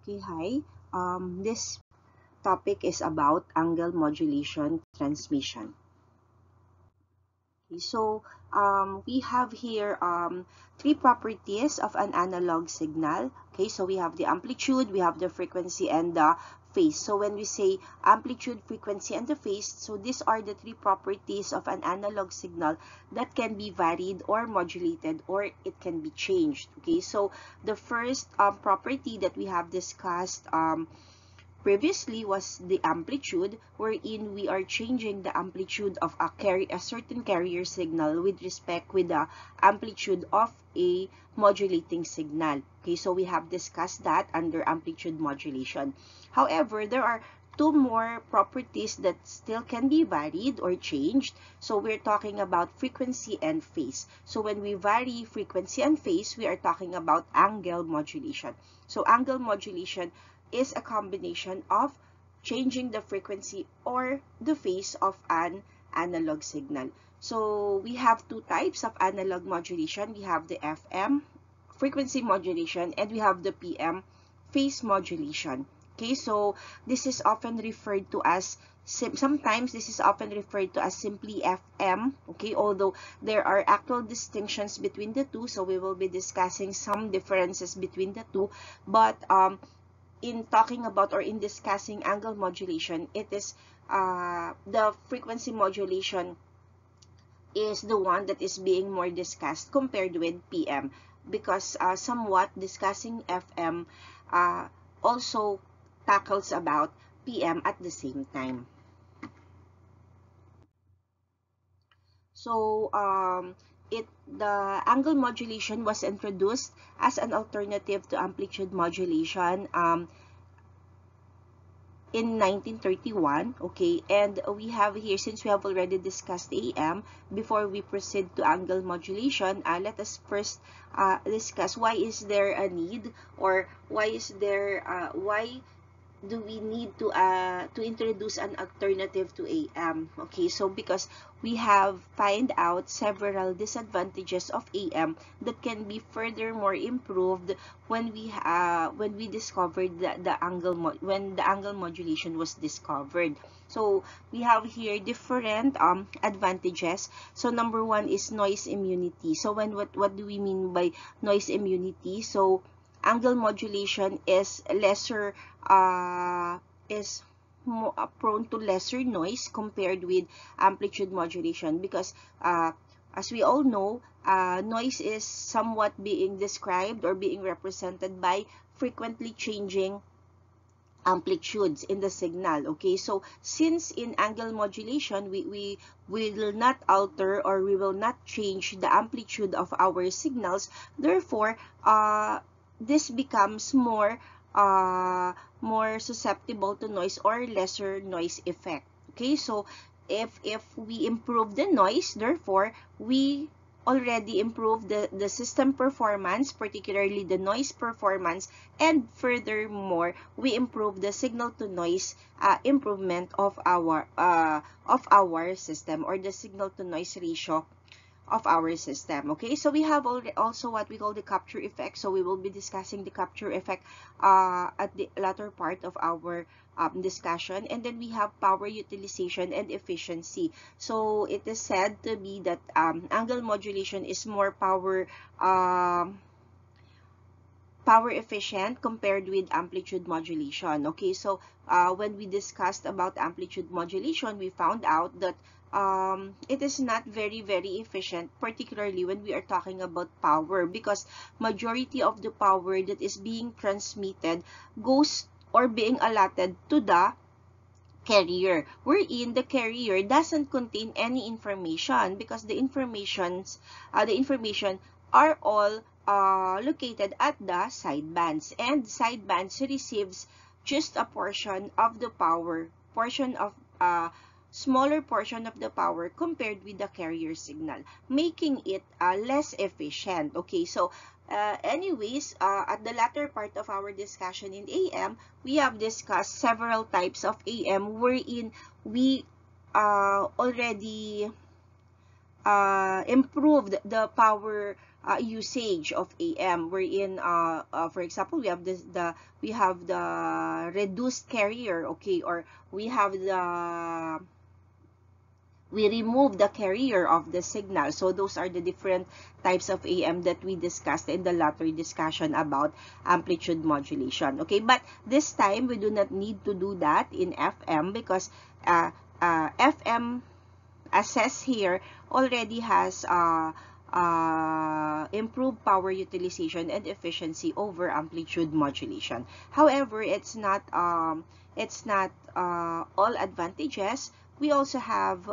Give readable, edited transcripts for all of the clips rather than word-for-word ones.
Okay, hi. This topic is about angle modulation transmission. Okay, so we have here three properties of an analog signal. Okay, so we have the amplitude, we have the frequency, and the phase. So when we say amplitude, frequency, and the phase, so these are the three properties of an analog signal that can be varied or modulated, or it can be changed. Okay, so the first property that we have discussed previously was the amplitude, wherein we are changing the amplitude of a certain carrier signal with respect with the amplitude of a modulating signal. Okay, so we have discussed that under amplitude modulation. However, there are two more properties that still can be varied or changed. So we're talking about frequency and phase. So when we vary frequency and phase, we are talking about angle modulation. So angle modulation is a combination of changing the frequency or the phase of an analog signal. So we have two types of analog modulation. We have the FM, frequency modulation, and we have the PM, phase modulation. Okay, so this is often referred to as sometimes this is often referred to as simply FM, okay, although there are actual distinctions between the two, so we will be discussing some differences between the two, but in talking about or in discussing angle modulation, it is the frequency modulation is the one that is being more discussed compared with PM, because somewhat discussing FM also tackles about PM at the same time. So the angle modulation was introduced as an alternative to amplitude modulation in 1931. Okay, and we have here, since we have already discussed AM, before we proceed to angle modulation, let us first discuss why is there a need, or why is there why do we need to introduce an alternative to AM? Okay, so because we have find out several disadvantages of AM that can be furthermore improved when we discovered when the angle modulation was discovered. So we have here different advantages. So number one is noise immunity. So what do we mean by noise immunity? So angle modulation is lesser is more prone to lesser noise compared with amplitude modulation, because as we all know, noise is somewhat being described or being represented by frequently changing amplitudes in the signal. Okay, so since in angle modulation we will not alter, or we will not change the amplitude of our signals, therefore this becomes more susceptible to noise or lesser noise effect. Okay, so if we improve the noise, therefore we already improve the system performance, particularly the noise performance, and furthermore we improve the signal to noise improvement of our system, or the signal to noise ratio of our system. Okay, so we have also what we call the capture effect. So we will be discussing the capture effect at the latter part of our discussion. And then we have power utilization and efficiency. So it is said to be that angle modulation is more power efficient compared with amplitude modulation. Okay, so when we discussed about amplitude modulation, we found out that it is not very efficient, particularly when we are talking about power, because majority of the power that is being transmitted goes or being allotted to the carrier, wherein the carrier doesn't contain any information, because the information are all located at the sidebands, and sidebands receives just a portion of the power, smaller portion of the power compared with the carrier signal, making it less efficient. Okay, so anyways, at the latter part of our discussion in AM, we have discussed several types of AM, wherein we already improved the power usage of AM, wherein for example we have the reduced carrier, okay, or we remove the carrier of the signal. So those are the different types of AM that we discussed in the latter discussion about amplitude modulation. Okay, but this time we do not need to do that in FM because FM, assess here, already has improved power utilization and efficiency over amplitude modulation. However, it's not all advantages. We also have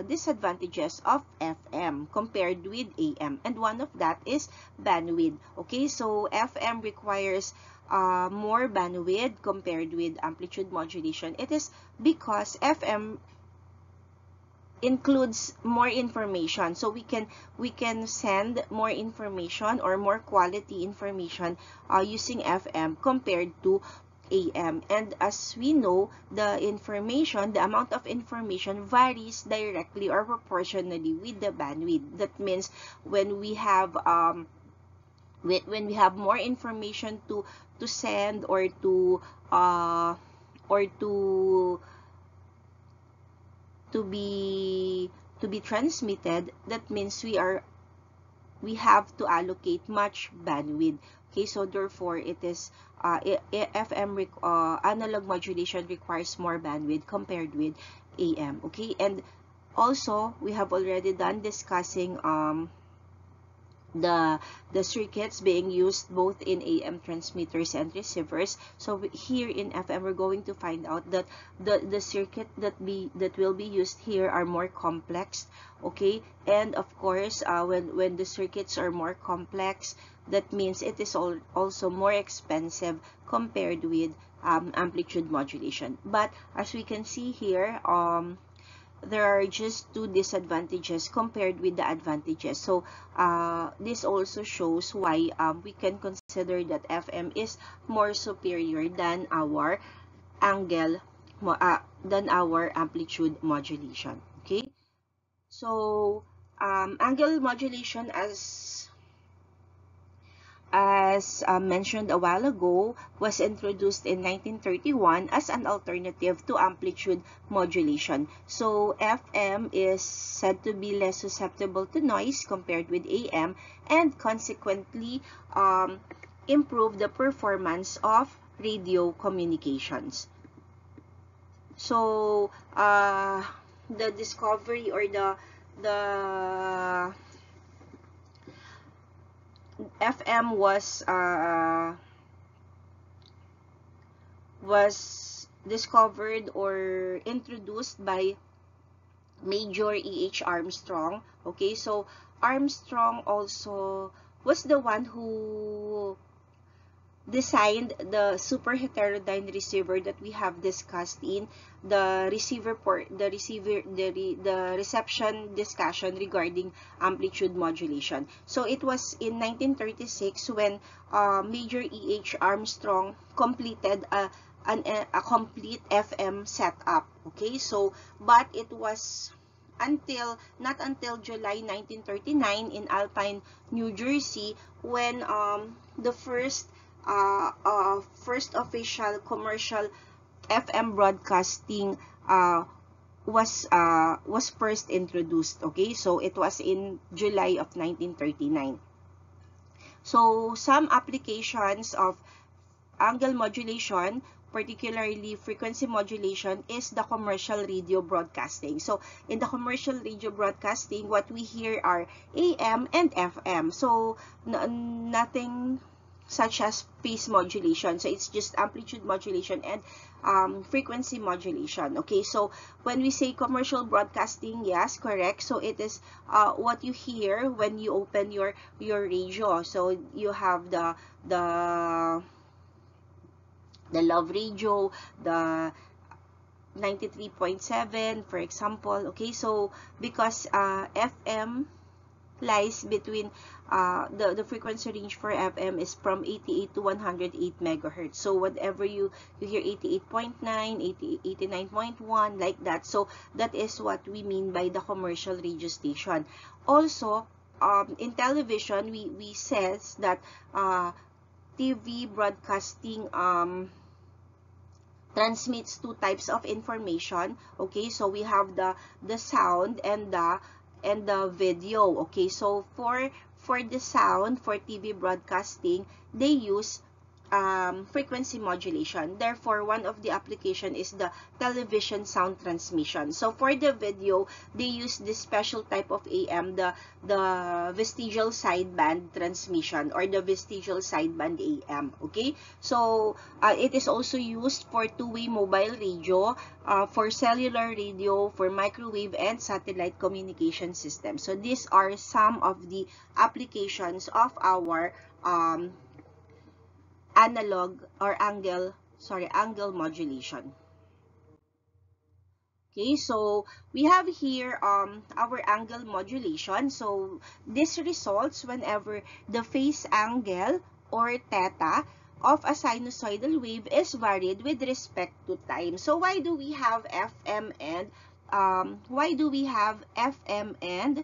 disadvantages of FM compared with AM, and one of that is bandwidth. Okay, so FM requires more bandwidth compared with amplitude modulation. It is because FM includes more information, so we can send more information or more quality information using FM compared to AM. And as we know, the amount of information varies directly or proportionally with the bandwidth. That means when we have more information to send or to be transmitted, that means we have to allocate much bandwidth. Okay, so therefore it is FM analog modulation requires more bandwidth compared with AM. Okay, and also we have already done discussing the circuits being used both in AM transmitters and receivers. So here in FM, we're going to find out that the circuit that will be used here are more complex. Okay, and of course when the circuits are more complex, that means it is also more expensive compared with amplitude modulation. But as we can see here, there are just two disadvantages compared with the advantages. So this also shows why we can consider that FM is more superior than our amplitude modulation. Okay, so angle modulation, as mentioned a while ago, was introduced in 1931 as an alternative to amplitude modulation. So FM is said to be less susceptible to noise compared with AM, and consequently improve the performance of radio communications. So the discovery or the FM was discovered or introduced by Major E.H. Armstrong. Okay, so Armstrong also was the one who designed the super heterodyne receiver that we have discussed in the reception discussion regarding amplitude modulation. So it was in 1936 when Major E.H. Armstrong completed a complete FM setup. Okay, so but it was not until July 1939 in Alpine, New Jersey, when the first official commercial FM broadcasting was first introduced. Okay, so it was in July of 1939. So some applications of angle modulation, particularly frequency modulation, is the commercial radio broadcasting. So in the commercial radio broadcasting, what we hear are AM and FM. So nothing such as phase modulation. So it's just amplitude modulation and frequency modulation. Okay, so when we say commercial broadcasting, yes, correct. So it is what you hear when you open your radio. So you have the Love Radio, the 93.7, for example. Okay, so because FM lies between the frequency range for FM is from 88 to 108 megahertz. So whatever you hear 88.9, 89.1, like that. So that is what we mean by the commercial radio station. Also, in television, we says that TV broadcasting transmits two types of information. Okay, so we have the sound and the video. Okay, so for the sound, for TV broadcasting, they use frequency modulation. Therefore, one of the application is the television sound transmission. So for the video, they use this special type of AM, the vestigial sideband transmission, or the vestigial sideband AM. Okay, so it is also used for two-way mobile radio, for cellular radio, for microwave and satellite communication system. So these are some of the applications of our analog or angle modulation. Okay, so we have here our angle modulation. So this results whenever the phase angle or theta of a sinusoidal wave is varied with respect to time. So why do we have FM and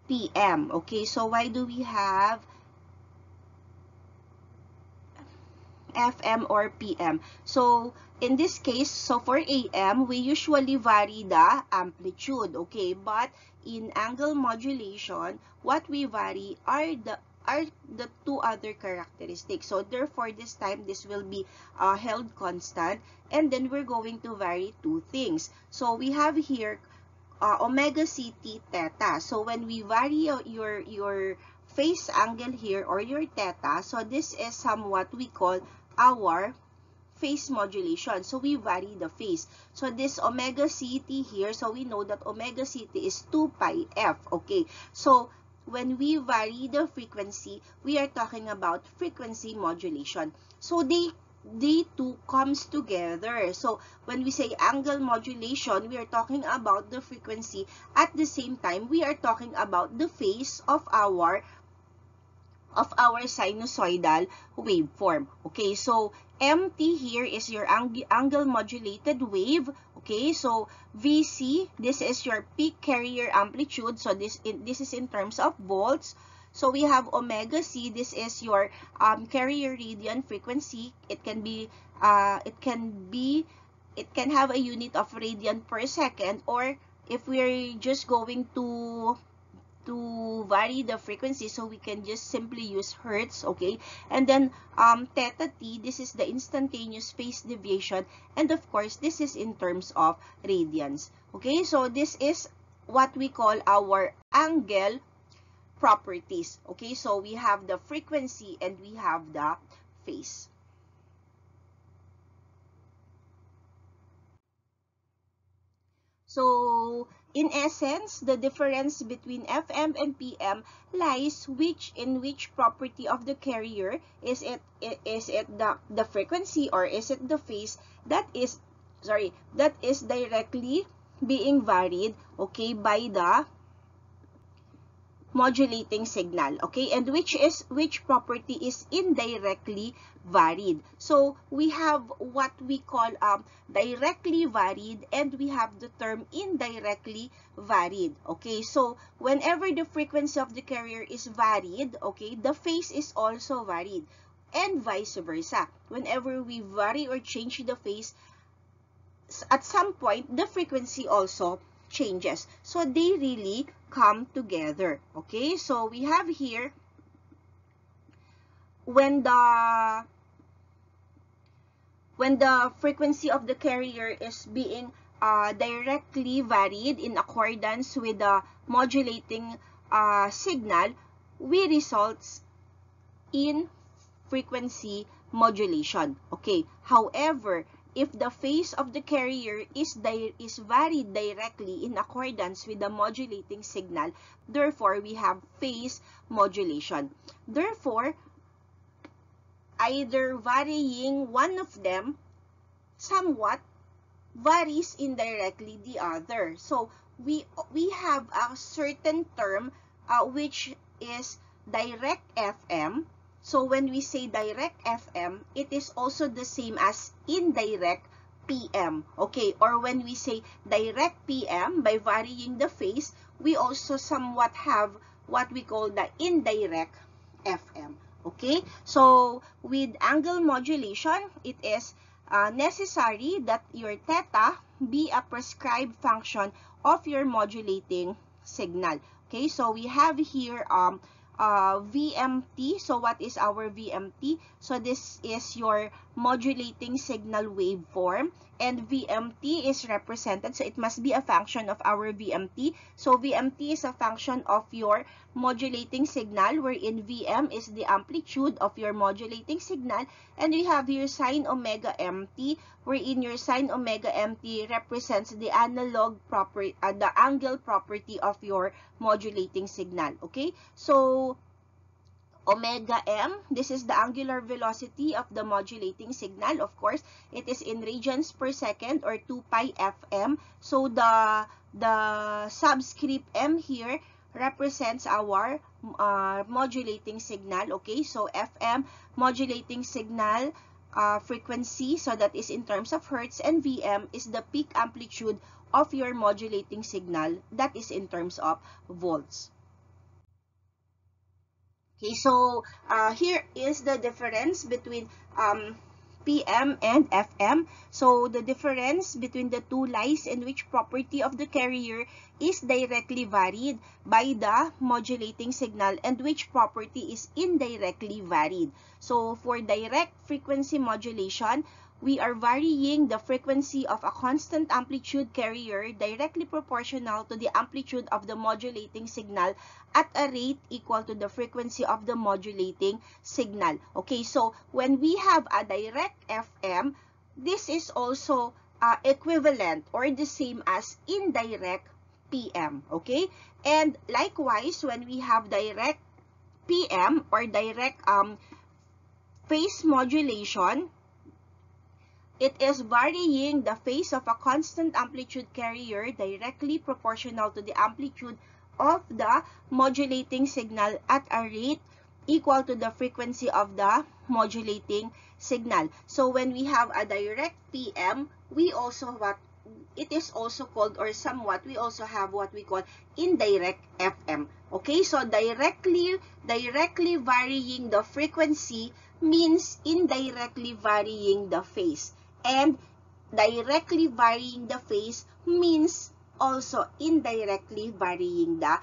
PM? Okay, so why do we have FM or PM? So in this case, so for AM, we usually vary the amplitude, okay? But in angle modulation, what we vary are the two other characteristics. So therefore, this time, this will be held constant, and then we're going to vary two things. So we have here omega CT theta. So when we vary your phase angle here, or your theta, so this is somewhat we call our phase modulation. So we vary the phase. So this omega CT here, so we know that omega CT is 2 pi f. Okay, so when we vary the frequency, we are talking about frequency modulation. So they two comes together. So when we say angle modulation, we are talking about the frequency. At the same time, we are talking about the phase of our sinusoidal waveform. Okay, so MT here is your angle modulated wave. Okay, so VC, this is your peak carrier amplitude. So this is in terms of volts. So we have omega C, this is your carrier radian frequency. It can have a unit of radian per second, or if we're just going to vary the frequency, so we can just simply use hertz. Okay, and then theta t, this is the instantaneous phase deviation, and of course this is in terms of radians. Okay, so this is what we call our angle properties. Okay, so we have the frequency and we have the phase. So in essence, the difference between FM and PM lies in which property of the carrier. Is it the frequency, or is it the phase that is directly being varied, okay, by the modulating signal, okay, and which property is indirectly varied. So we have what we call directly varied, and we have the term indirectly varied. Okay, so whenever the frequency of the carrier is varied, okay, the phase is also varied, and vice versa. Whenever we vary or change the phase, at some point the frequency also changes. So they really come together. Okay, so we have here when the frequency of the carrier is being directly varied in accordance with the modulating signal, we results in frequency modulation. Okay, however, if the phase of the carrier is varied directly in accordance with the modulating signal, therefore we have phase modulation. Therefore, either varying one of them somewhat varies indirectly the other. So we have a certain term which is direct FM. So when we say direct FM, it is also the same as indirect PM. Okay, or when we say direct PM, by varying the phase, we also somewhat have what we call the indirect FM. Okay, so with angle modulation, it is necessary that your theta be a prescribed function of your modulating signal. Okay, so we have here VMT. So what is our VMT? So this is your modulating signal waveform, and VMT is represented, so it must be a function of our VMT. So VMT is a function of your modulating signal, wherein VM is the amplitude of your modulating signal, and we have here sine omega mt, wherein your sine omega mt represents the analog property, the angle property of your modulating signal. Okay, so omega m, this is the angular velocity of the modulating signal. Of course, it is in radians per second, or 2 pi fm. So the subscript m here represents our modulating signal. Okay, so fm, modulating signal frequency, so that is in terms of hertz, and vm is the peak amplitude of your modulating signal, that is in terms of volts. Okay, so here is the difference between PM and FM. So the difference between the two lies in which property of the carrier is directly varied by the modulating signal, and which property is indirectly varied. So for direct frequency modulation, we are varying the frequency of a constant amplitude carrier directly proportional to the amplitude of the modulating signal at a rate equal to the frequency of the modulating signal. Okay, so when we have a direct FM, this is also equivalent or the same as indirect PM. Okay, and likewise, when we have direct PM or direct phase modulation, it is varying the phase of a constant amplitude carrier directly proportional to the amplitude of the modulating signal at a rate equal to the frequency of the modulating signal. So when we have a direct PM, we also it is also called, or somewhat, we also have what we call indirect FM. Okay, so directly varying the frequency means indirectly varying the phase. And directly varying the phase means also indirectly varying the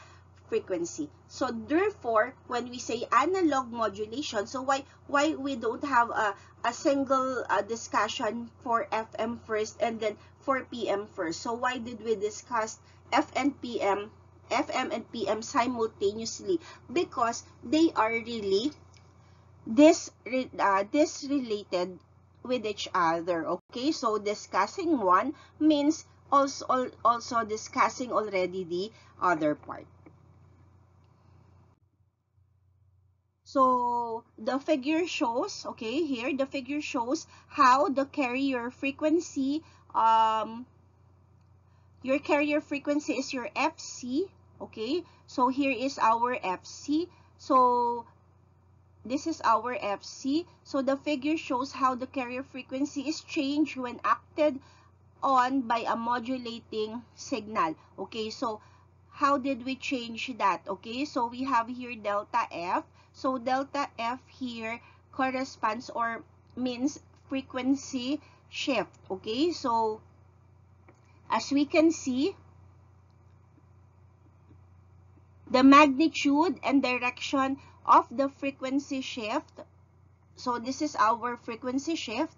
frequency. So therefore, when we say analog modulation, so why we don't have a single discussion for FM first and then for PM first? So why did we discuss FM and PM simultaneously? Because they are really disrelated with each other. Okay, so discussing one means also discussing already the other part. So the figure shows, okay, here the figure shows how the carrier frequency, your carrier frequency is your FC. Okay, so here is our FC. So this is our FC. So the figure shows how the carrier frequency is changed when acted on by a modulating signal. Okay, so how did we change that? Okay, so we have here delta F. So delta F here corresponds or means frequency shift. Okay, so as we can see, the magnitude and direction of the frequency shift. So this is our frequency shift.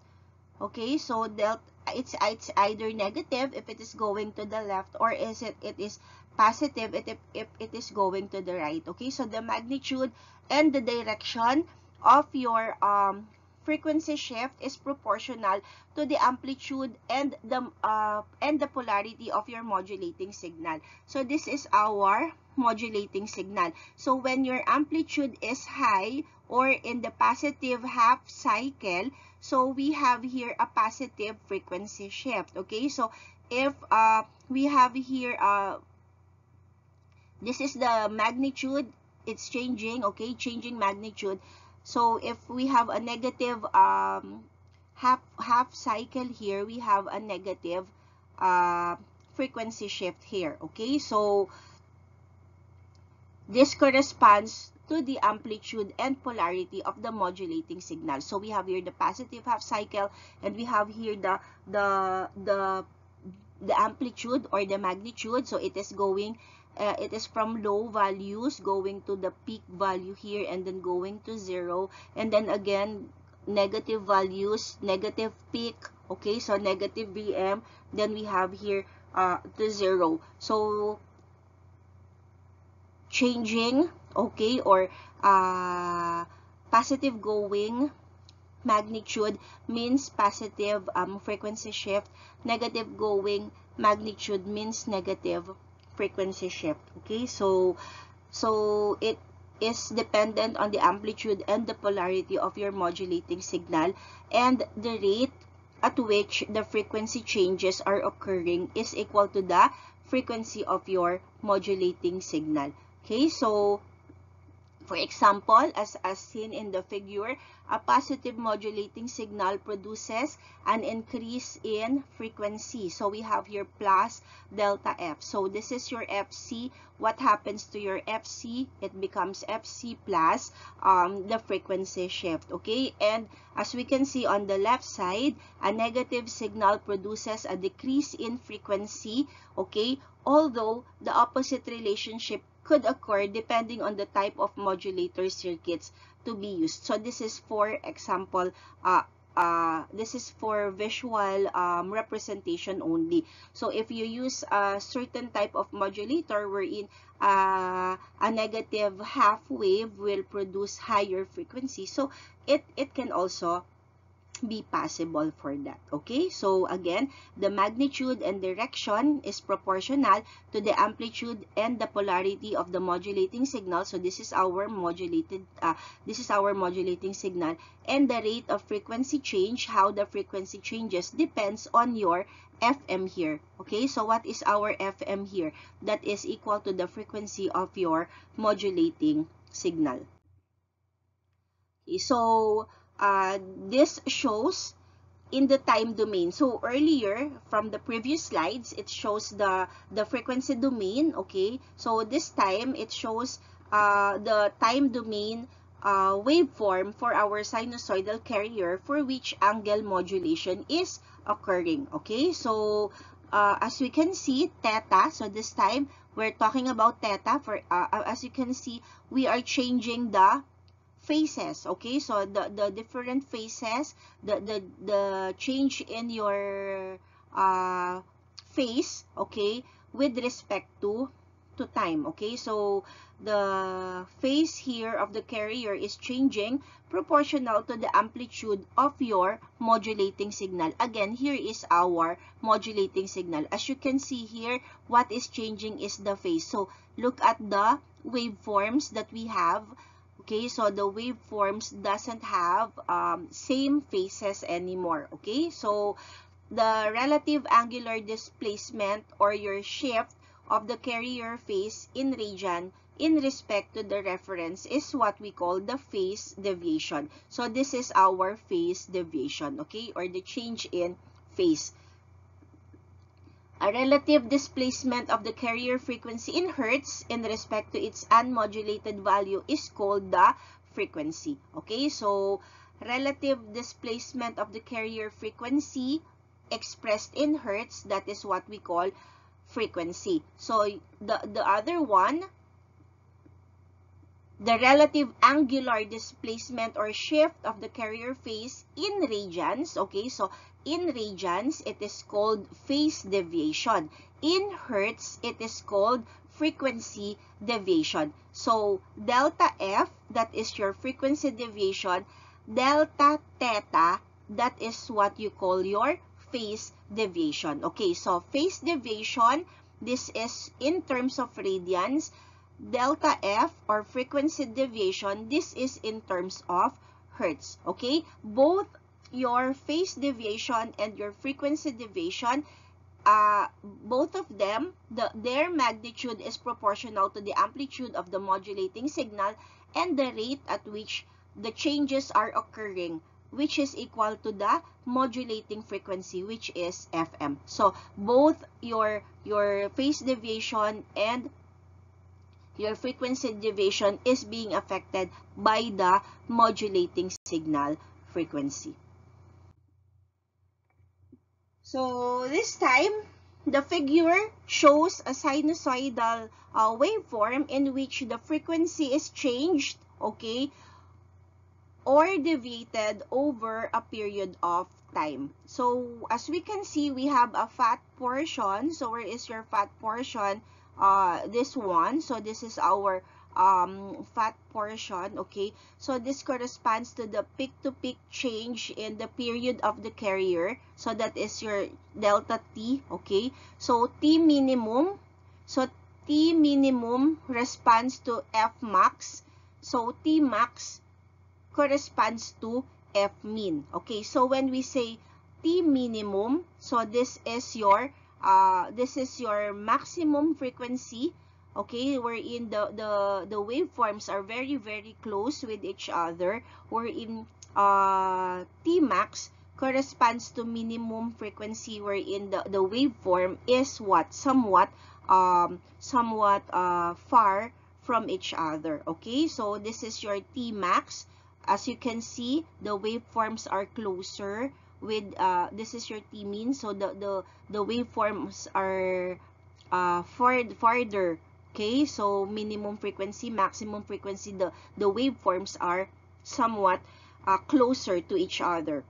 Okay, so delta, it's either negative if it is going to the left, or it is positive if it is going to the right. Okay, so the magnitude and the direction of your frequency shift is proportional to the amplitude and the polarity of your modulating signal. So this is our modulating signal. So when your amplitude is high or in the positive half cycle, so we have here a positive frequency shift. Okay, so if we have here this is the magnitude, it's changing, okay, changing magnitude. So if we have a negative half cycle here, we have a negative frequency shift here. Okay, so this corresponds to the amplitude and polarity of the modulating signal. So we have here the positive half cycle, and we have here the amplitude or the magnitude. So it is going it is from low values going to the peak value here, and then going to 0, and then again negative values, negative peak. Okay, so negative Vm, then we have here to 0. So changing, okay, or positive going magnitude means positive frequency shift. Negative going magnitude means negative frequency shift. Okay, so it is dependent on the amplitude and the polarity of your modulating signal, and the rate at which the frequency changes are occurring is equal to the frequency of your modulating signal. Okay, so for example, as seen in the figure, a positive modulating signal produces an increase in frequency. So we have here plus delta F. So this is your FC. What happens to your FC? It becomes FC plus the frequency shift. Okay, and as we can see on the left side, a negative signal produces a decrease in frequency. Okay, although the opposite relationship could occur depending on the type of modulator circuits to be used. So this is for example, this is for visual representation only. So if you use a certain type of modulator wherein a negative half wave will produce higher frequency, so it can also be possible for that. Okay, so again, the magnitude and direction is proportional to the amplitude and the polarity of the modulating signal. So this is our modulating signal, and the rate of frequency change, how the frequency changes, depends on your FM here. Okay, so what is our FM here? That is equal to the frequency of your modulating signal. Okay, so this shows in the time domain. So earlier from the previous slides, it shows the frequency domain. Okay, so this time it shows the time domain waveform for our sinusoidal carrier for which angle modulation is occurring. Okay, so as we can see, theta, so this time we're talking about theta. For as you can see, we are changing the phases. Okay, so the different phases, the change in your phase, okay, with respect to time. Okay, so the phase here of the carrier is changing proportional to the amplitude of your modulating signal. Again, here is our modulating signal. As you can see here, what is changing is the phase. So look at the waveforms that we have. Okay, so the waveforms doesn't have same phases anymore. Okay, so the relative angular displacement or your shift of the carrier phase in radian in respect to the reference is what we call the phase deviation. So this is our phase deviation, okay, or the change in phase. A relative displacement of the carrier frequency in hertz in respect to its unmodulated value is called the frequency. Okay, so relative displacement of the carrier frequency expressed in hertz, that is what we call frequency. So the other one, the relative angular displacement or shift of the carrier phase in radians. Okay, so in radians, it is called phase deviation. In hertz, it is called frequency deviation. So delta F, that is your frequency deviation, delta theta, that is what you call your phase deviation. Okay, so phase deviation, this is in terms of radians. Delta F, or frequency deviation, this is in terms of hertz. Okay, both your phase deviation and your frequency deviation, both of them, their magnitude is proportional to the amplitude of the modulating signal and the rate at which the changes are occurring, which is equal to the modulating frequency, which is FM. So both your phase deviation and your frequency deviation is being affected by the modulating signal frequency. So this time, the figure shows a sinusoidal waveform in which the frequency is changed, okay, or deviated over a period of time. So as we can see, we have a fat portion. So where is your fat portion? This one. So this is our fat portion, okay? So this corresponds to the peak-to-peak change in the period of the carrier. So that is your delta T, okay? So T minimum. So T minimum responds to F max. So T max corresponds to F min. Okay, so when we say T minimum, so this is your maximum frequency, okay, wherein the waveforms are very, very close with each other, wherein T max corresponds to minimum frequency, wherein the waveform is somewhat far from each other. Okay, so this is your T max. As you can see, the waveforms are closer with this is your T min, so the waveforms are farther. Okay, so minimum frequency, maximum frequency, the waveforms are somewhat closer to each other.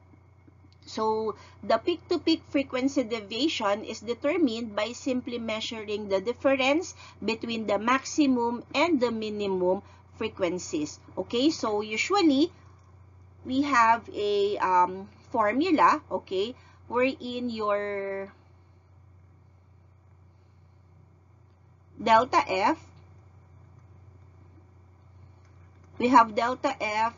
So the peak-to-peak frequency deviation is determined by simply measuring the difference between the maximum and the minimum frequencies. Okay, so usually we have a formula, okay, wherein your delta F, we have delta F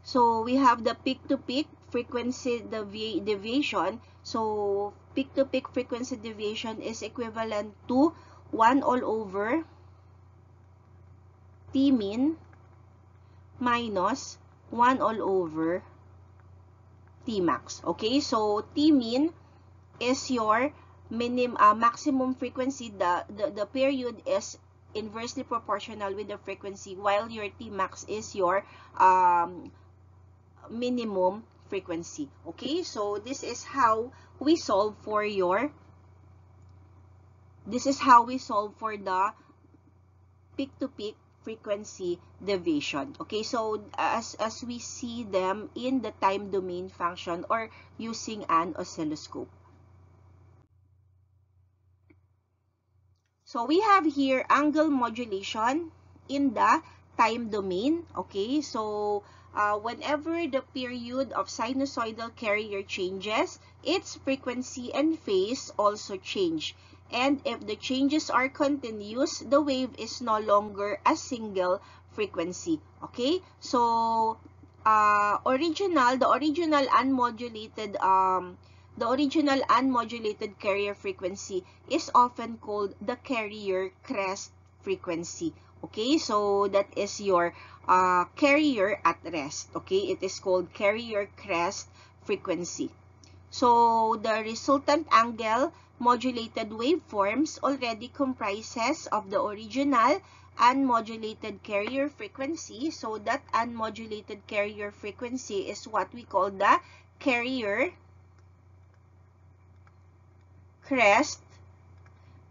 so we have the peak-to-peak frequency deviation. So peak-to-peak frequency deviation is equivalent to 1 all over T min minus 1 all over T max. Okay, so T min is your maximum frequency. The period is inversely proportional with the frequency, while your T max is your minimum frequency. Okay, so this is how we solve for the peak-to-peak frequency deviation. Okay, so as we see them in the time domain function or using an oscilloscope. So we have here angle modulation in the time domain. Okay, so whenever the period of sinusoidal carrier changes, its frequency and phase also change. And if the changes are continuous, the wave is no longer a single frequency. Okay, so the original unmodulated carrier frequency is often called the carrier crest frequency. Okay, so that is your carrier at rest. Okay, it is called carrier crest frequency. So the resultant angle modulated waveforms already comprises of the original unmodulated carrier frequency. So that unmodulated carrier frequency is what we call the carrier crest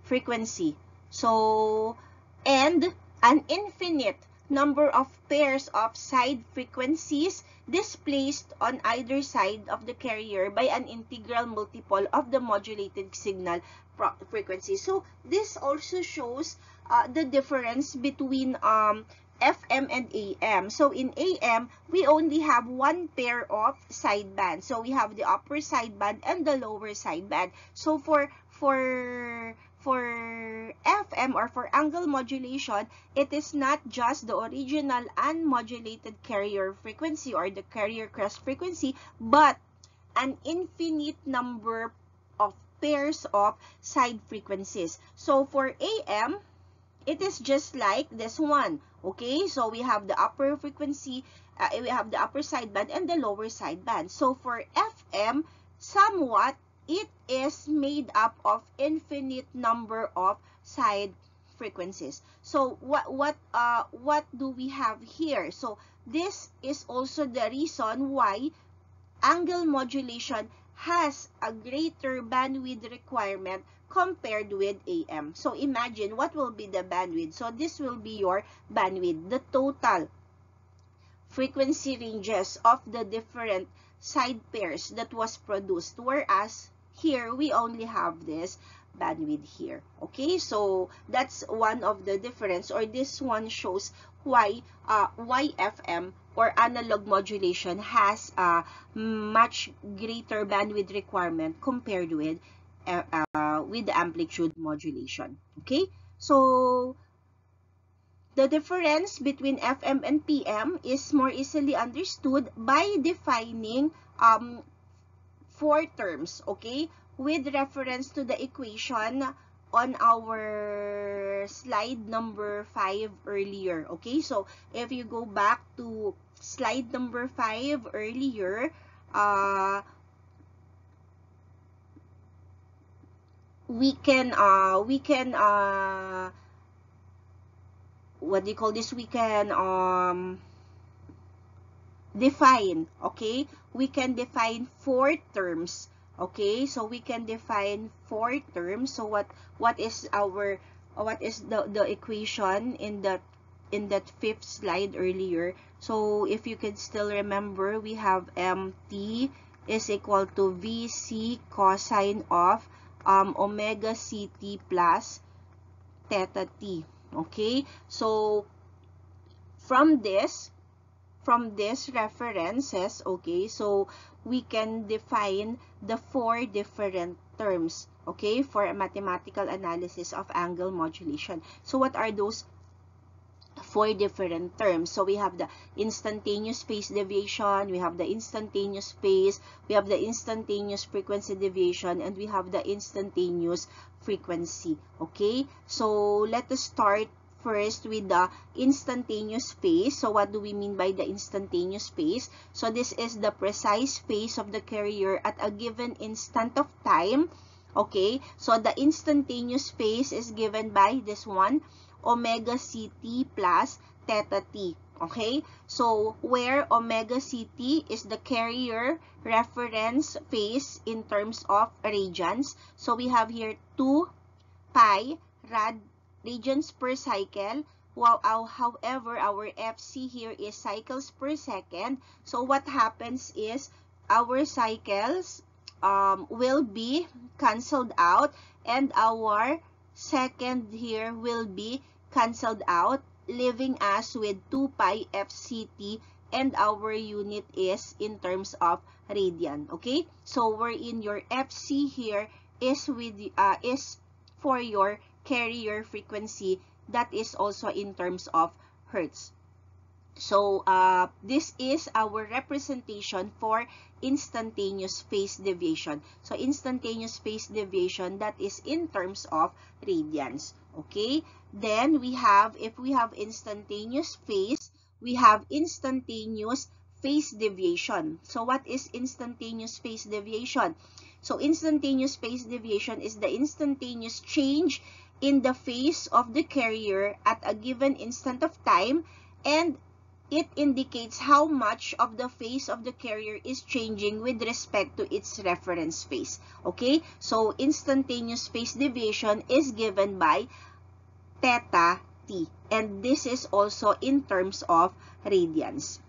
frequency. So, and an infinite number of pairs of side frequencies displaced on either side of the carrier by an integral multiple of the modulated signal frequency. So this also shows the difference between FM and AM. So in AM, we only have one pair of sidebands. So we have the upper sideband and the lower sideband. So for FM, or for angle modulation, it is not just the original unmodulated carrier frequency or the carrier crest frequency, but an infinite number of pairs of side frequencies. So for AM, it is just like this one. Okay, so we have the upper frequency, we have the upper sideband and the lower sideband. So for FM, somewhat, it is made up of infinite number of side frequencies. So what do we have here? So this is also the reason why angle modulation has a greater bandwidth requirement compared with AM. So imagine what will be the bandwidth. So this will be your bandwidth, the total frequency ranges of the different side pairs that was produced, whereas here we only have this bandwidth here. Okay, so that's one of the difference, or this one shows why FM or analog modulation has a much greater bandwidth requirement compared with the amplitude modulation. Okay, so the difference between FM and PM is more easily understood by defining 4 terms, okay, with reference to the equation on our slide number 5 earlier. Okay, so if you go back to slide number 5 earlier, we can what do you call this? We can define, okay? We can define 4 terms. Okay, so we can define 4 terms. So what is the equation in that 5th slide earlier? So if you can still remember, we have MT is equal to VC cosine of omega CT plus theta T. Okay, so from this references, okay, so we can define the 4 different terms, okay, for a mathematical analysis of angle modulation. So what are those 4 different terms? So we have the instantaneous phase deviation, we have the instantaneous phase, we have the instantaneous frequency deviation, and we have the instantaneous frequency. Okay, so let us start first with the instantaneous phase. So what do we mean by the instantaneous phase? So this is the precise phase of the carrier at a given instant of time. Okay, so the instantaneous phase is given by this one, omega CT plus theta T. Okay, so where omega CT is the carrier reference phase in terms of radians. So we have here 2 pi radians per cycle. Well, however, our FC here is cycles per second. So what happens is our cycles will be cancelled out, and our second here will be cancelled out, leaving us with 2 pi FCT, and our unit is in terms of radian. Okay, so wherein your FC here is for your carrier frequency, that is also in terms of hertz. So this is our representation for instantaneous phase deviation. So instantaneous phase deviation, that is in terms of radians. Okay, then we have, if we have instantaneous phase, we have instantaneous phase deviation. So what is instantaneous phase deviation? So instantaneous phase deviation is the instantaneous change in the phase of the carrier at a given instant of time, and it indicates how much of the phase of the carrier is changing with respect to its reference phase. Okay, so instantaneous phase deviation is given by theta T, and this is also in terms of radians.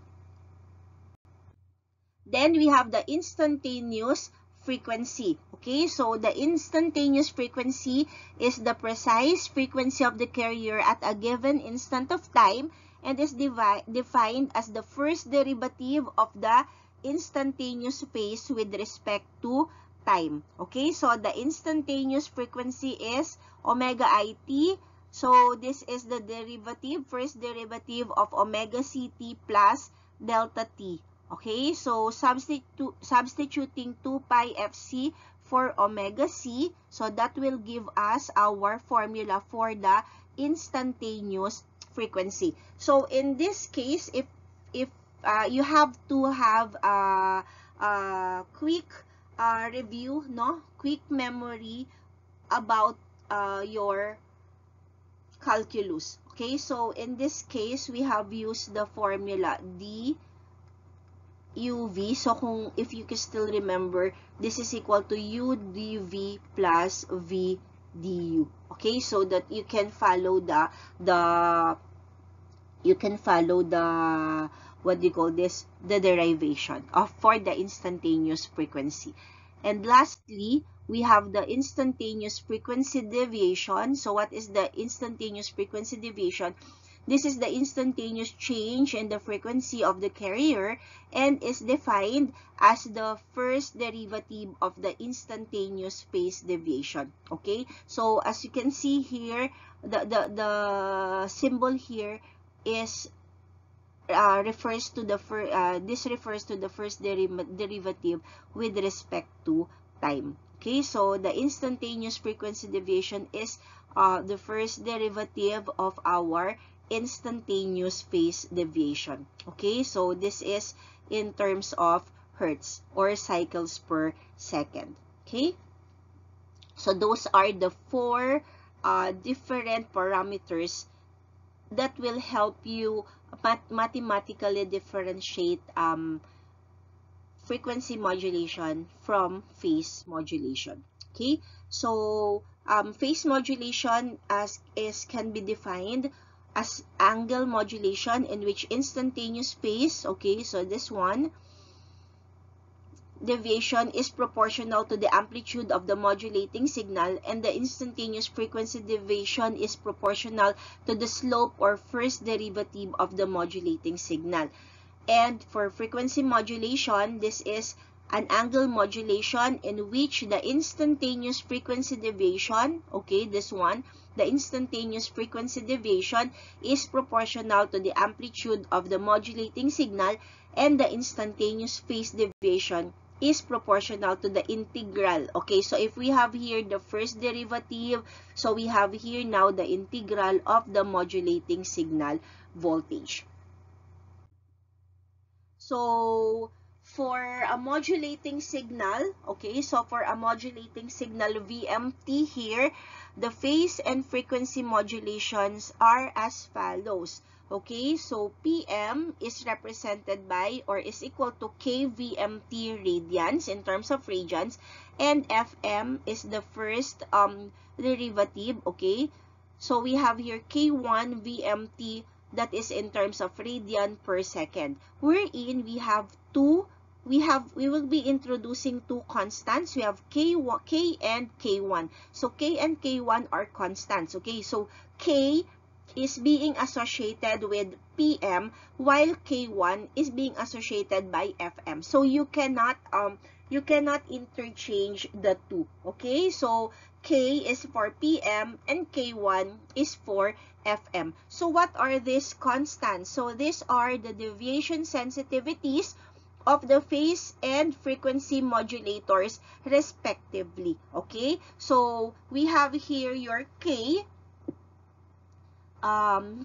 Then we have the instantaneous frequency. Okay, so the instantaneous frequency is the precise frequency of the carrier at a given instant of time and is defined as the first derivative of the instantaneous phase with respect to time. Okay, so the instantaneous frequency is omega it. So this is the derivative, first derivative of omega ct plus delta t. Okay, so substituting 2 pi fc for omega c, so that will give us our formula for the instantaneous frequency. So in this case, if you have to have a quick review, no, quick memory about your calculus. Okay, so in this case, we have used the formula d uv. So if you can still remember, this is equal to u dv plus v du. Okay, so that you can follow the what do you call this, the derivation of for the instantaneous frequency. And lastly, we have the instantaneous frequency deviation. So what is the instantaneous frequency deviation? This is the instantaneous change in the frequency of the carrier and is defined as the first derivative of the instantaneous phase deviation. Okay, so as you can see here, the symbol here is refers to the first derivative with respect to time. Okay, so the instantaneous frequency deviation is the first derivative of our instantaneous phase deviation. Okay, so this is in terms of hertz or cycles per second. Okay, so those are the four different parameters that will help you mathematically differentiate frequency modulation from phase modulation. Okay, so phase modulation can be defined as angle modulation in which instantaneous phase, okay, so this one, deviation is proportional to the amplitude of the modulating signal, and the instantaneous frequency deviation is proportional to the slope or first derivative of the modulating signal. And for frequency modulation, this is an angle modulation in which the instantaneous frequency deviation, okay, this one, the instantaneous frequency deviation is proportional to the amplitude of the modulating signal, and the instantaneous phase deviation is proportional to the integral. Okay, so if we have here the first derivative, so we have here now the integral of the modulating signal voltage. So for a modulating signal, okay, so for a modulating signal VMT here, the phase and frequency modulations are as follows. Okay, so PM is represented by or is equal to kVMT radians in terms of radians, and FM is the first derivative, okay? So we have here K1 VMT, that is in terms of radian per second, wherein we have we will be introducing two constants. We have K and K1. So K and K1 are constants. Okay, so K is being associated with PM while K1 is being associated by FM. So you cannot interchange the two. Okay, so K is for PM and K1 is for FM. So what are these constants? So these are the deviation sensitivities of the phase and frequency modulators respectively. Okay, so we have here your K.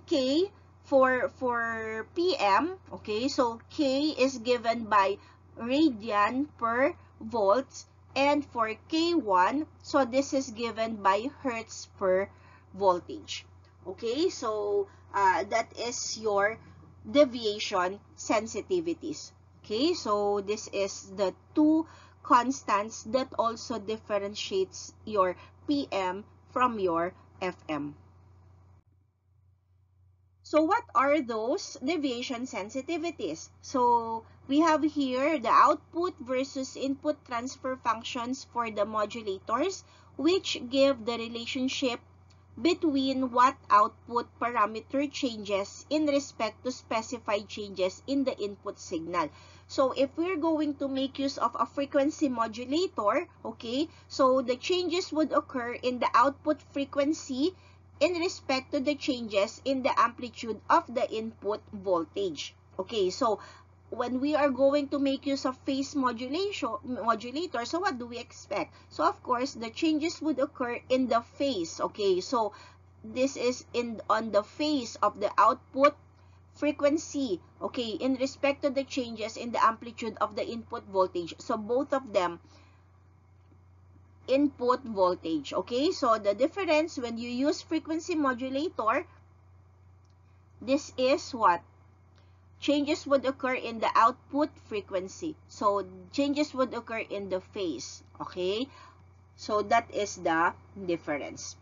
K for PM. Okay, so K is given by radian per volts, and for K1, so this is given by hertz per voltage. Okay, so that is your deviation sensitivities. Okay, so this is the two constants that also differentiates your PM from your FM. So what are those deviation sensitivities? So we have here the output versus input transfer functions for the modulators, which give the relationship between what output parameter changes in respect to specified changes in the input signal. So if we're going to make use of a frequency modulator, okay, so the changes would occur in the output frequency in respect to the changes in the amplitude of the input voltage. Okay, so when we are going to make use of phase modulator, so what do we expect? So of course, the changes would occur in the phase. Okay, so this is on the phase of the output frequency, okay, in respect to the changes in the amplitude of the input voltage. So both of them input voltage. Okay, so the difference when you use frequency modulator, this is what? Changes would occur in the output frequency. So changes would occur in the phase. Okay, so that is the difference.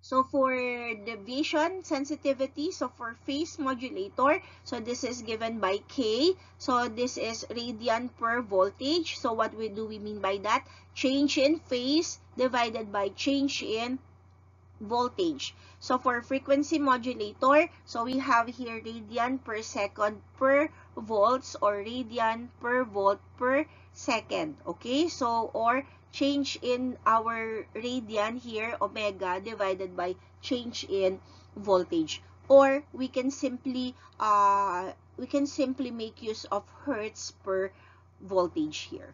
So for deviation sensitivity, so for phase modulator, so this is given by K. So this is radian per voltage. So what do we mean by that? Change in phase divided by change in voltage. So for frequency modulator, so we have here radian per second per volts or radian per volt per second. Okay, so or change in our radian here, omega, divided by change in voltage. Or we can simply make use of hertz per voltage here.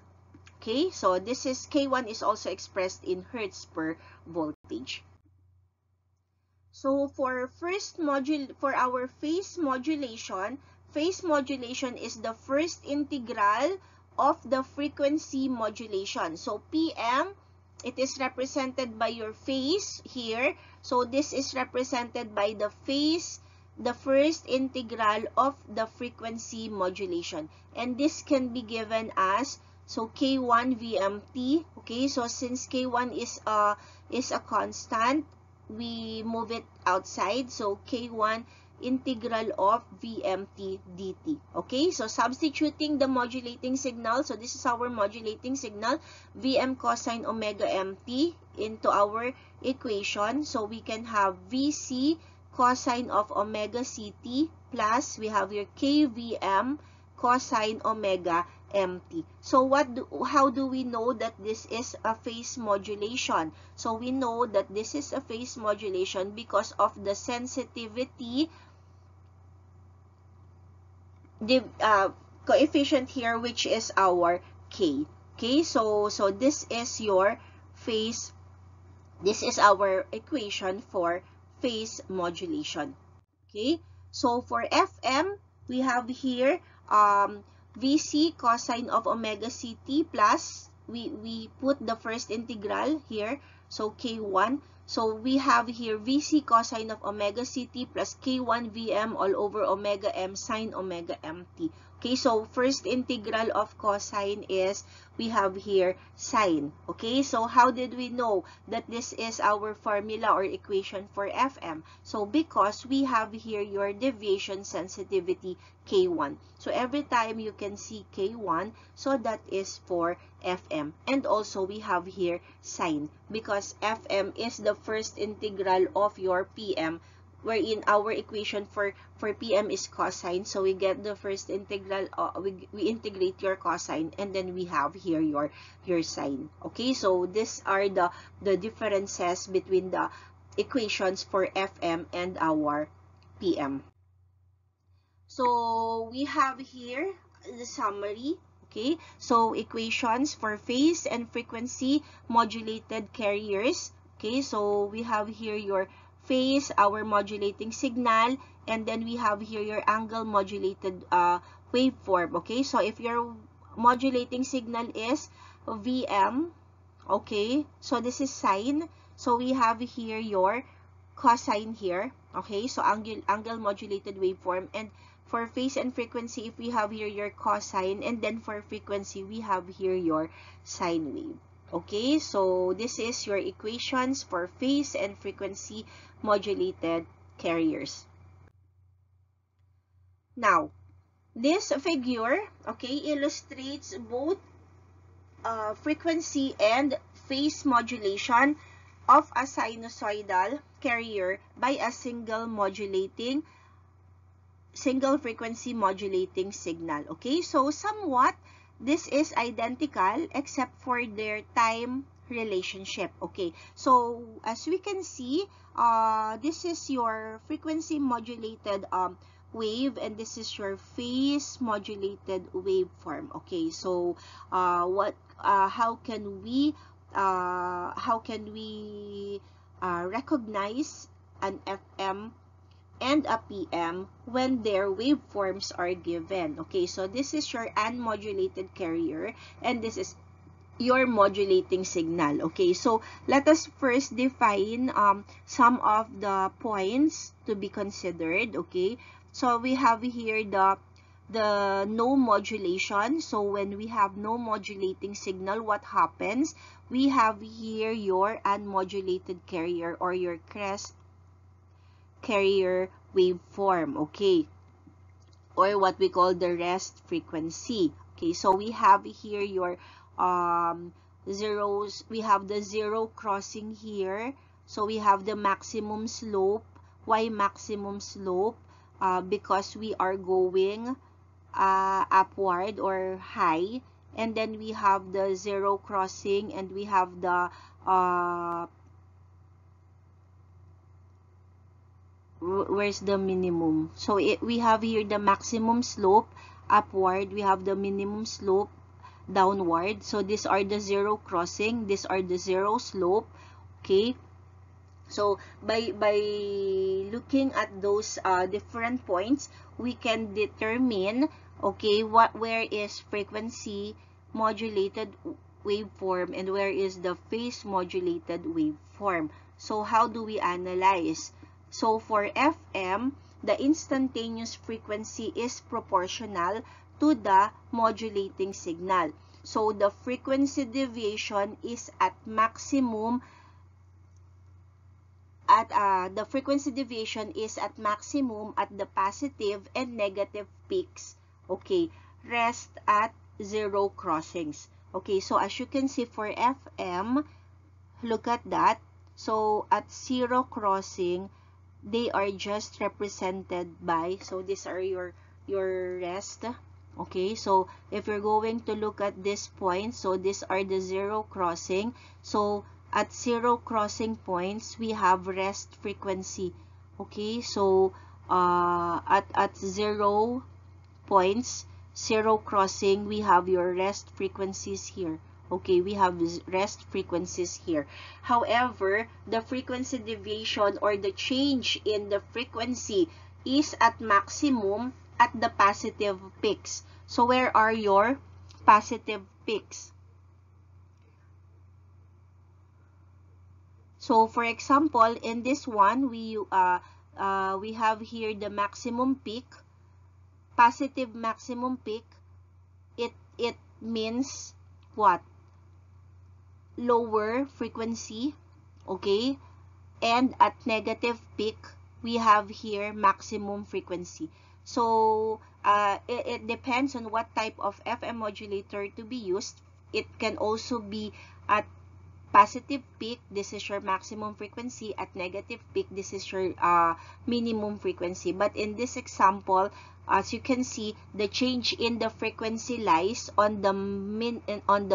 Okay, so this is K1 is also expressed in hertz per voltage. So for our phase modulation is the first integral of the frequency modulation. So PM, it is represented by your phase here. So this is represented by the first integral of the frequency modulation. And this can be given as, so K1 VMT. Okay, so since K1 is a constant, we move it outside. So K1 integral of VMT dt. Okay, so substituting the modulating signal. So this is our modulating signal, Vm cosine omega mt, into our equation. So we can have Vc cosine of omega ct plus we have your Kvm cosine omega mt. So how do we know that this is a phase modulation? So we know that this is a phase modulation because of the sensitivity coefficient here, which is our K. Okay, so this is your phase, this is our equation for phase modulation. Okay, so for FM, we have here Vc cosine of omega ct plus, we put the first integral here, so K1. So we have here Vc cosine of omega ct plus K1 Vm all over omega m sine omega mt. Okay, so first integral of cosine is, we have here sine. Okay, so how did we know that this is our formula or equation for FM? So because we have here your deviation sensitivity K1. So every time you can see K1, so that is for FM. And also we have here sine because FM is the first integral of your PM, wherein our equation for PM is cosine. So we get the first integral, we integrate your cosine, and then we have here your sine. Okay, so these are the differences between the equations for FM and our PM. So we have here the summary. Okay, so equations for phase and frequency modulated carriers. Okay, so we have here your phase, our modulating signal, and then we have here your angle modulated waveform. Okay, so if your modulating signal is Vm, okay, so this is sine, so we have here your cosine here. Okay, so angle modulated waveform. And for phase and frequency, if we have here your cosine, and then for frequency we have here your sine wave. Okay, so this is your equations for phase and frequency modulated carriers. Now, this figure, okay, illustrates both frequency and phase modulation of a sinusoidal carrier by a single frequency modulating signal. Okay, so somewhat this is identical except for their time relationship. Okay, so as we can see, this is your frequency modulated wave, and this is your phase modulated waveform. Okay, so how can we recognize an FM and a PM when their waveforms are given? Okay, so this is your unmodulated carrier, and this is your modulating signal. Okay, so let us first define some of the points to be considered. Okay, so we have here the no modulation. So when we have no modulating signal, what happens? We have here your unmodulated carrier or your crest carrier waveform, okay, or what we call the rest frequency. Okay, so we have here your zeros. We have the zero crossing here, so we have the maximum slope. Why maximum slope? Because we are going upward or high, and then we have the zero crossing, and we have the where's the minimum? So we have here the maximum slope upward, we have the minimum slope downward. So these are the zero crossing, these are the zero slope. Okay, so by looking at those different points, we can determine, okay, where is frequency modulated waveform and where is the phase modulated waveform. So how do we analyze? So for FM, the instantaneous frequency is proportional to the modulating signal. So the frequency deviation is at maximum at the positive and negative peaks. Okay, rest at zero crossings. Okay, so as you can see for FM, look at that. So at zero crossing, they are just represented by, so these are your rest. Okay, so if you're going to look at this point, so these are the zero crossing. So at zero crossing points, we have rest frequency. Okay, so at 0 points, zero crossing, we have your rest frequencies here. Okay, we have rest frequencies here. However, the frequency deviation or the change in the frequency is at maximum at the positive peaks. So where are your positive peaks? So for example, in this one, we have here the maximum peak, positive maximum peak. It means what? Lower frequency, okay, and at negative peak we have here maximum frequency. So it depends on what type of FM modulator to be used. It can also be at positive peak, this is your maximum frequency. At negative peak, this is your minimum frequency. But in this example, as you can see, the change in the frequency lies on the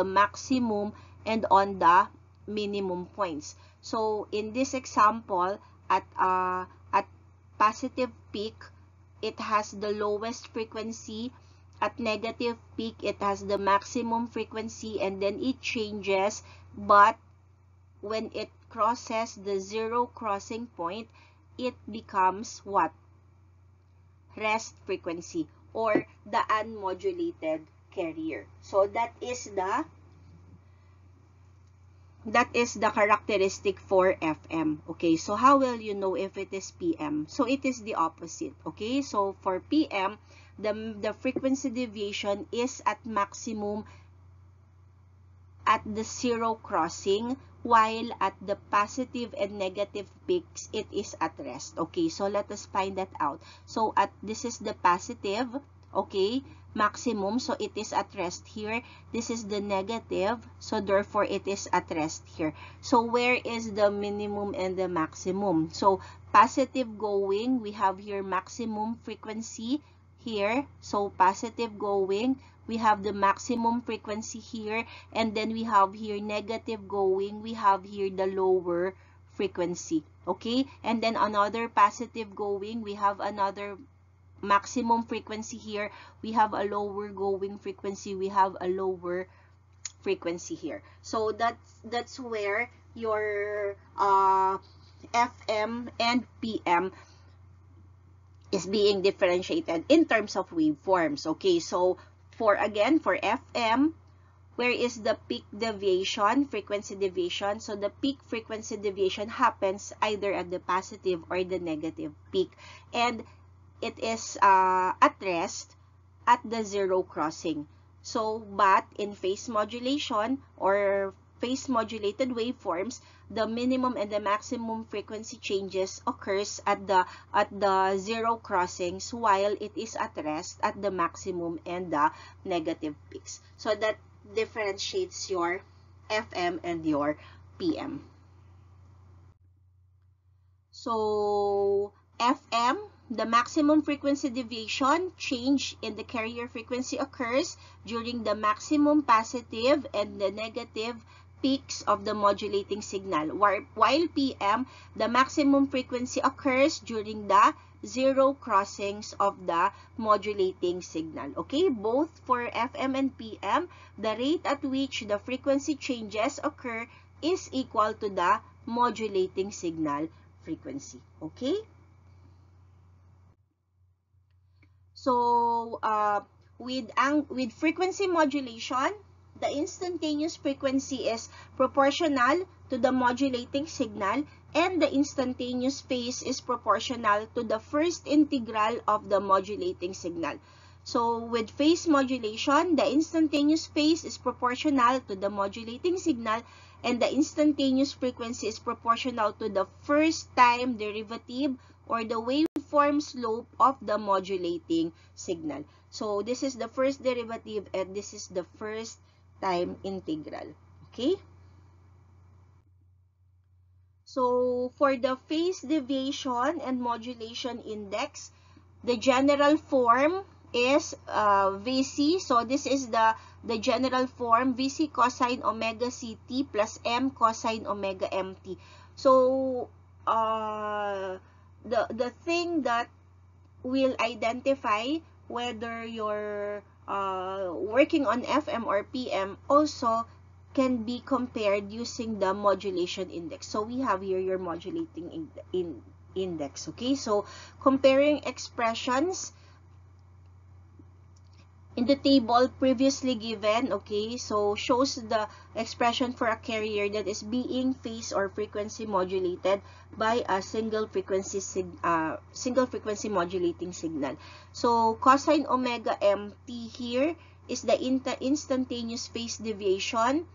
maximum and on the minimum points. So in this example, at positive peak, it has the lowest frequency. At negative peak, it has the maximum frequency, and then it changes. But when it crosses the zero crossing point, it becomes what? Rest frequency or the unmodulated carrier. So that is the characteristic for FM. Okay, so how will you know if it is PM? So it is the opposite. Okay, so for PM, the frequency deviation is at maximum at the zero crossing, while at the positive and negative peaks, it is at rest. Okay, so let us find that out. So this is the positive, okay, maximum, so it is at rest here. This is the negative, so therefore it is at rest here. So where is the minimum and the maximum? So positive going, we have here maximum frequency here. So positive going, we have the maximum frequency here, and then we have here negative going, we have here the lower frequency. Okay, and then another positive going, we have another maximum frequency here, we have a lower going frequency, we have a lower frequency here. So that's where your FM and PM is being differentiated in terms of waveforms. Okay, so for FM, where is the peak deviation, frequency deviation? So the peak frequency deviation happens either at the positive or the negative peak, and it is at rest at the zero crossing. So, but in phase modulation or phase modulated waveforms, the minimum and the maximum frequency changes occurs at the zero crossings, while it is at rest at the maximum and the negative peaks. So that differentiates your FM and your PM. So FM, the maximum frequency deviation change in the carrier frequency occurs during the maximum positive and the negative peaks of the modulating signal, while PM, the maximum frequency occurs during the zero crossings of the modulating signal. Okay, both for FM and PM, the rate at which the frequency changes occur is equal to the modulating signal frequency. Okay? So, with frequency modulation, the instantaneous frequency is proportional to the modulating signal, and the instantaneous phase is proportional to the first integral of the modulating signal. So, with phase modulation, the instantaneous phase is proportional to the modulating signal, and the instantaneous frequency is proportional to the first time derivative or the waveform slope of the modulating signal. So, this is the first derivative and this is the first time integral. Okay? So, for the phase deviation and modulation index, the general form is VC. So, this is the general form, VC cosine omega CT plus M cosine omega MT. So, the thing that will identify whether you're working on FM or PM also can be compared using the modulation index. So we have here your modulating index. Okay, so comparing expressions in the table previously given, okay, so shows the expression for a carrier that is being phase or frequency modulated by a single frequency modulating signal. So cosine omega MT here is the instantaneous phase deviation.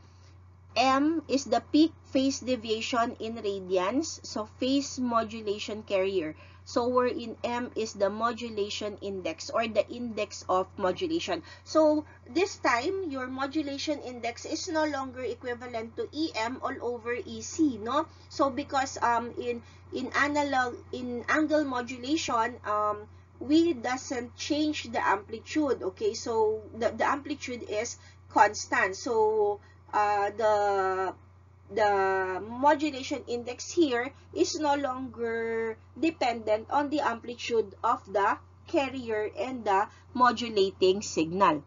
M is the peak phase deviation in radians, so phase modulation carrier. So wherein M is the modulation index or the index of modulation. So this time, your modulation index is no longer equivalent to EM all over EC, no? So because in angle modulation, we doesn't change the amplitude, okay? So the amplitude is constant. So the modulation index here is no longer dependent on the amplitude of the carrier and the modulating signal.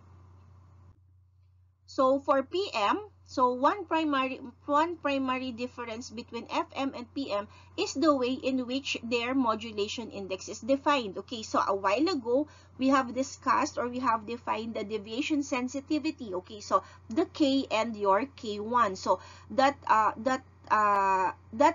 So for PM, so one primary difference between FM and PM is the way in which their modulation index is defined. Okay, so a while ago we have discussed or we have defined the deviation sensitivity. Okay, so the K and your K1. So that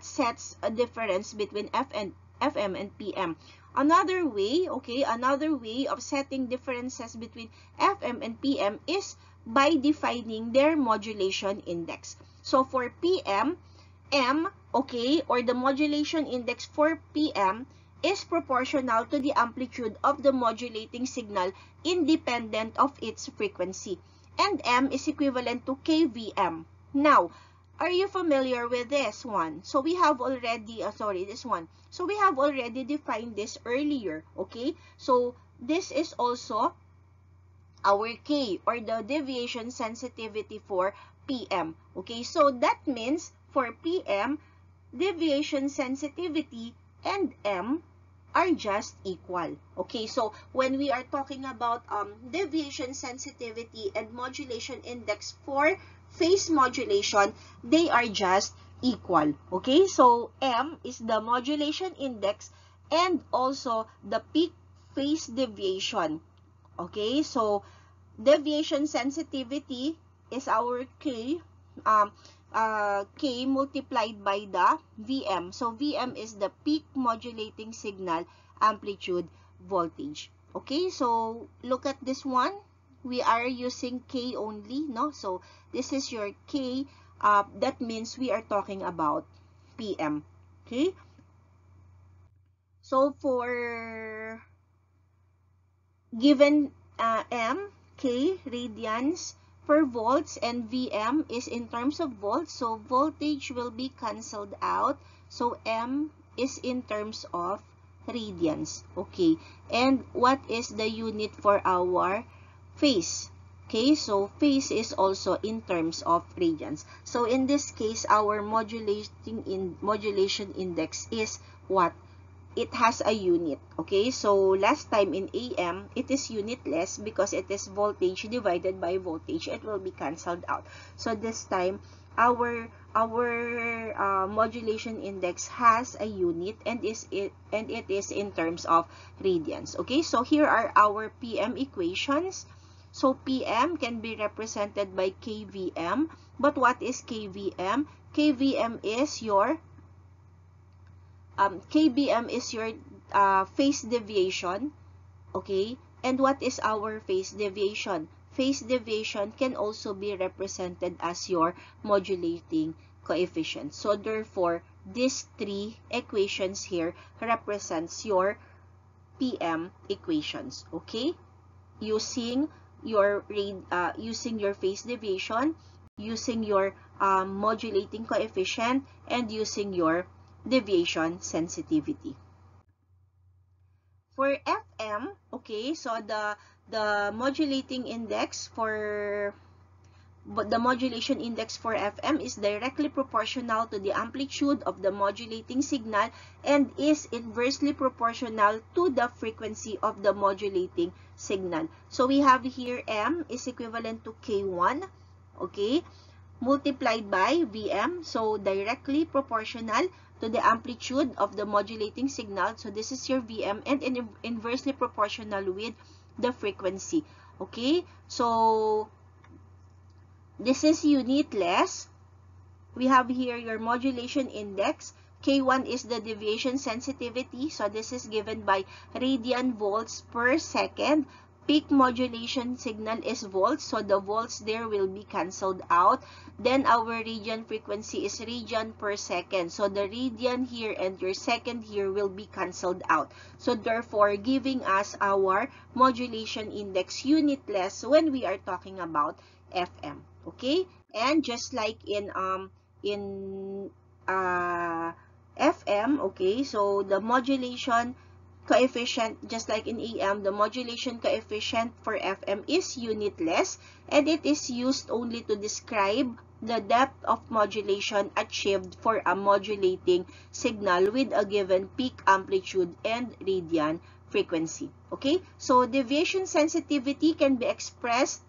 sets a difference between FM and PM. Another way, okay, another way of setting differences between FM and PM is by defining their modulation index. So for PM, M, okay, or the modulation index for PM is proportional to the amplitude of the modulating signal independent of its frequency. And M is equivalent to KVM. Now, are you familiar with this one? So we have already, this one. So we have already defined this earlier, okay? So this is also our K, or the deviation sensitivity for PM. Okay, so that means for PM, deviation sensitivity and M are just equal. Okay, so when we are talking about deviation sensitivity and modulation index for phase modulation, they are just equal. Okay, so M is the modulation index and also the peak phase deviation. Okay, so deviation sensitivity is our K, K multiplied by the VM. So VM is the peak modulating signal amplitude voltage. Okay, so look at this one. We are using K only, no? So this is your K. That means we are talking about PM. Okay. So for given M, K, radians per volts, and VM is in terms of volts, so voltage will be cancelled out. So M is in terms of radians. Okay, and what is the unit for our phase? Okay, so phase is also in terms of radians. So in this case, our modulation index is what? It has a unit. Okay, so last time in AM, it is unitless because it is voltage divided by voltage. It will be cancelled out. So this time, our modulation index has a unit, and it is in terms of radians. Okay, so here are our PM equations. So PM can be represented by KVM. But what is KVM? KVM is your phase deviation. Okay, and what is our phase deviation? Phase deviation can also be represented as your modulating coefficient. So therefore, these three equations here represents your PM equations. Okay, using your phase deviation, using your modulating coefficient, and using your deviation sensitivity. For FM, okay, so the modulating index for the modulation index for FM is directly proportional to the amplitude of the modulating signal and is inversely proportional to the frequency of the modulating signal. So we have here M is equivalent to K1, okay, multiplied by VM, so directly proportional to the amplitude of the modulating signal. So this is your VM, and inversely proportional with the frequency. Okay, so this is unitless. We have here your modulation index. K1 is the deviation sensitivity. So this is given by radian volts per second. Peak modulation signal is volts. So the volts there will be cancelled out. Then our radian frequency is radian per second. So the radian here and your second here will be cancelled out. So therefore, giving us our modulation index unitless when we are talking about FM. Okay, and just like in FM, okay, so the modulation coefficient, just like in AM, the modulation coefficient for FM is unitless, and it is used only to describe the depth of modulation achieved for a modulating signal with a given peak amplitude and radian frequency. Okay, so deviation sensitivity can be expressed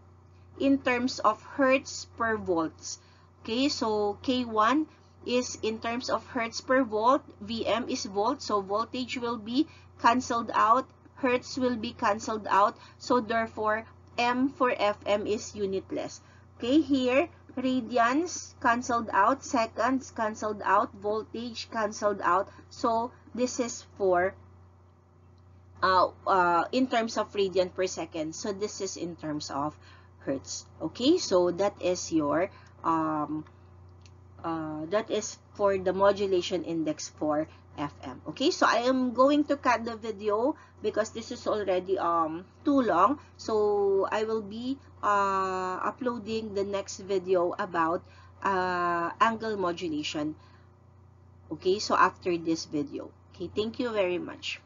in terms of hertz per volts. Okay, so K1 is in terms of hertz per volt, VM is volt, so voltage will be cancelled out, hertz will be cancelled out, so therefore M for FM is unitless. Okay, here radians cancelled out, seconds cancelled out, voltage cancelled out, so this is for in terms of radian per second. So this is in terms of hertz. Okay, so that is your that is for the modulation index for FM. Okay, so I am going to cut the video because this is already too long. So I will be uploading the next video about angle modulation. Okay, so after this video. Okay, thank you very much.